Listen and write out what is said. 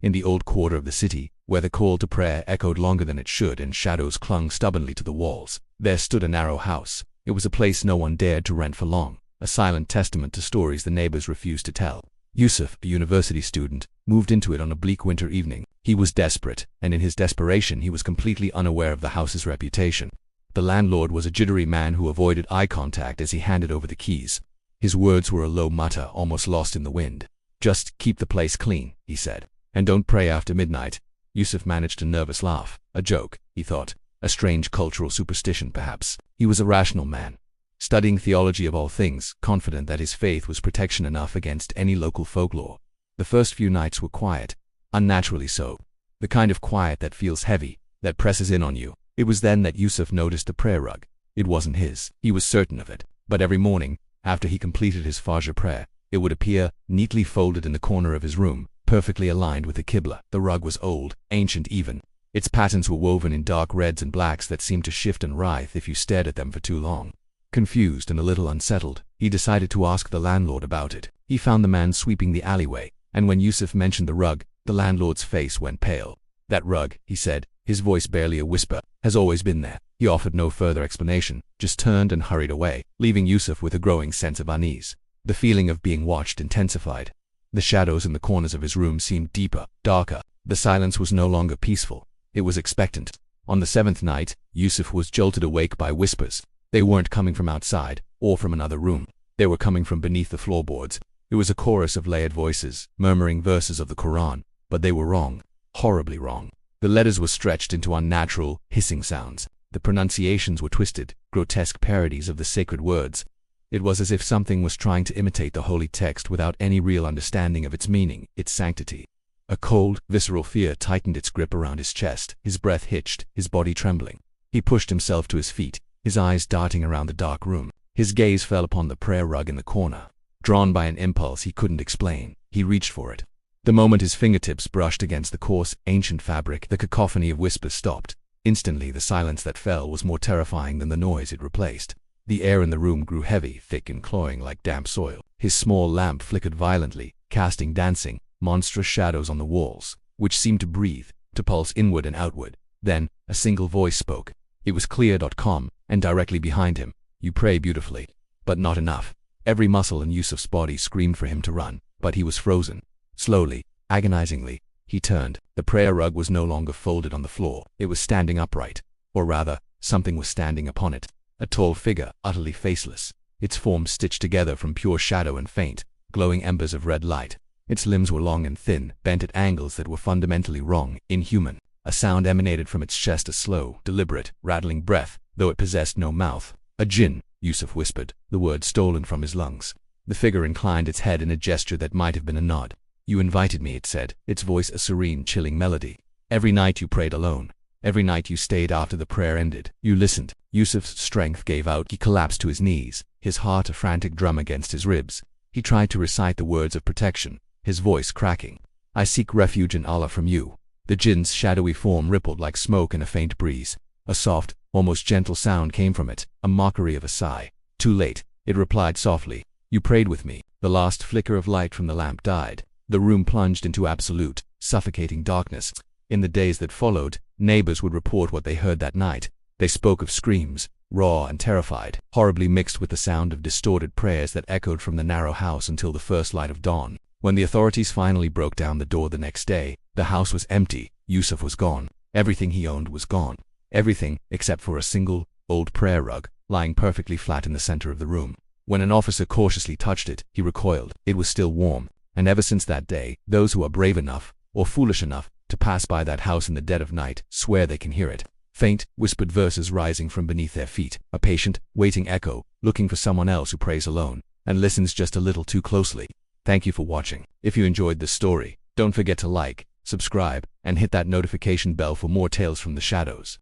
In the old quarter of the city, where the call to prayer echoed longer than it should and shadows clung stubbornly to the walls, there stood a narrow house. It was a place no one dared to rent for long, a silent testament to stories the neighbors refused to tell. Yusuf, a university student, moved into it on a bleak winter evening. He was desperate, and in his desperation he was completely unaware of the house's reputation. The landlord was a jittery man who avoided eye contact as he handed over the keys. His words were a low mutter, almost lost in the wind. "Just keep the place clean," he said. "And don't pray after midnight." Yusuf managed a nervous laugh. A joke, he thought. A strange cultural superstition, perhaps. He was a rational man, studying theology of all things, confident that his faith was protection enough against any local folklore. The first few nights were quiet, unnaturally so. The kind of quiet that feels heavy, that presses in on you. It was then that Yusuf noticed the prayer rug. It wasn't his. He was certain of it. But every morning, after he completed his Fajr prayer, it would appear, neatly folded in the corner of his room, perfectly aligned with the Qibla. The rug was old, ancient even. Its patterns were woven in dark reds and blacks that seemed to shift and writhe if you stared at them for too long. Confused and a little unsettled, he decided to ask the landlord about it. He found the man sweeping the alleyway, and when Yusuf mentioned the rug, the landlord's face went pale. "That rug," he said, his voice barely a whisper, "has always been there." He offered no further explanation, just turned and hurried away, leaving Yusuf with a growing sense of unease. The feeling of being watched intensified. The shadows in the corners of his room seemed deeper, darker. The silence was no longer peaceful. It was expectant. On the seventh night, Yusuf was jolted awake by whispers. They weren't coming from outside, or from another room. They were coming from beneath the floorboards. It was a chorus of layered voices, murmuring verses of the Quran, but they were wrong. Horribly wrong. The letters were stretched into unnatural, hissing sounds. The pronunciations were twisted, grotesque parodies of the sacred words. It was as if something was trying to imitate the holy text without any real understanding of its meaning, its sanctity. A cold, visceral fear tightened its grip around his chest, his breath hitched, his body trembling. He pushed himself to his feet, his eyes darting around the dark room. His gaze fell upon the prayer rug in the corner. Drawn by an impulse he couldn't explain, he reached for it. The moment his fingertips brushed against the coarse, ancient fabric, the cacophony of whispers stopped. Instantly, the silence that fell was more terrifying than the noise it replaced. The air in the room grew heavy, thick and cloying like damp soil. His small lamp flickered violently, casting dancing, monstrous shadows on the walls, which seemed to breathe, to pulse inward and outward. Then, a single voice spoke. It was clear.com, and directly behind him. "You pray beautifully, but not enough." Every muscle in Yusuf's body screamed for him to run, but he was frozen. Slowly, agonizingly, he turned. The prayer rug was no longer folded on the floor. It was standing upright. Or rather, something was standing upon it. A tall figure, utterly faceless. Its form stitched together from pure shadow and faint, glowing embers of red light. Its limbs were long and thin, bent at angles that were fundamentally wrong, inhuman. A sound emanated from its chest, a slow, deliberate, rattling breath, though it possessed no mouth. "A jinn," Yusuf whispered, the word stolen from his lungs. The figure inclined its head in a gesture that might have been a nod. "You invited me," it said, its voice a serene, chilling melody. "Every night you prayed alone. Every night you stayed after the prayer ended. You listened." Yusuf's strength gave out. He collapsed to his knees, his heart a frantic drum against his ribs. He tried to recite the words of protection, his voice cracking. "I seek refuge in Allah from you." The jinn's shadowy form rippled like smoke in a faint breeze. A soft, almost gentle sound came from it, a mockery of a sigh. "Too late," it replied softly. "You prayed with me." The last flicker of light from the lamp died. The room plunged into absolute, suffocating darkness. In the days that followed, neighbors would report what they heard that night. They spoke of screams, raw and terrified, horribly mixed with the sound of distorted prayers that echoed from the narrow house until the first light of dawn. When the authorities finally broke down the door the next day, the house was empty. Yusuf was gone. Everything he owned was gone. Everything except for a single, old prayer rug, lying perfectly flat in the center of the room. When an officer cautiously touched it, he recoiled. It was still warm. And ever since that day, those who are brave enough, or foolish enough, to pass by that house in the dead of night swear they can hear it. Faint, whispered verses rising from beneath their feet. A patient, waiting echo, looking for someone else who prays alone, and listens just a little too closely. Thank you for watching. If you enjoyed this story, don't forget to like, subscribe, and hit that notification bell for more tales from the shadows.